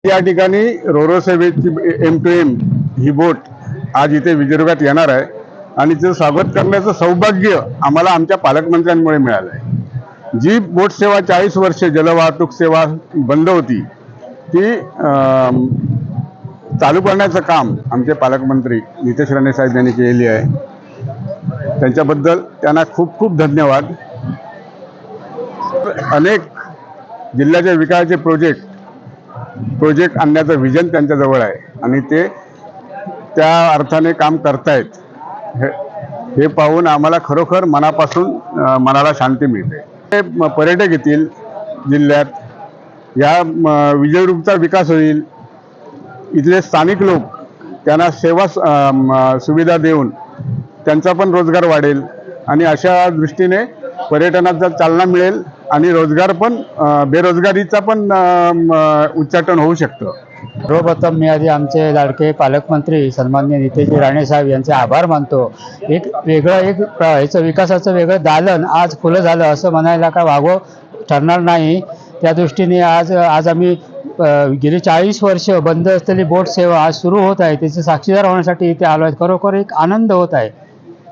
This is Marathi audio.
या ठिकाणी रोरो सेवेची M2M ही बोट आज इथे विदर्भात येणार आहे आणि तिचं स्वागत करण्याचं सौभाग्य आम्हाला आमच्या पालकमंत्र्यांमुळे मिळालं आहे। जी बोट सेवा 40 वर्षे जलवाहतूक सेवा बंद होती ती चालू करण्याचं काम आमचे पालकमंत्री नितेश राणे साहेब यांनी केलेली आहे। त्यांच्याबद्दल त्यांना खूप खूप धन्यवाद। अनेक जिल्ह्याच्या विकासाचे प्रोजेक्ट आणण्याचं विजन त्यांच्याजवळ आहे आणि ते त्या अर्थाने काम करतायत। हे पाहून आम्हाला खरोखर मनापासून मनाला शांती मिळते। पर्यटक येतील जिल्ह्यात, या विजयरूपचा विकास होईल, इथले स्थानिक लोक त्यांना सेवा सुविधा देऊन त्यांचा पण रोजगार वाढेल आणि अशा दृष्टीने पर्यटनाचा चालना मिळेल आणि रोजगार पण बेरोजगारीचा पण उच्चाटन होऊ शकतं। सर्वप्रथम मी आधी आमचे लाडके पालकमंत्री सन्माननीय नितेशजी राणे साहेब यांचे आभार मानतो। एक ह्याचं विकासाचं वेगळं दालन आज खुलं झालं असं म्हणायला काय वागो ठरणार नाही। त्या दृष्टीने आज आम्ही गेली 40 वर्ष बंद असलेली बोट सेवा आज सुरू होत आहे, त्याचे साक्षीदार होण्यासाठी इथे आलो आहे। खरोखर एक आनंद होत आहे।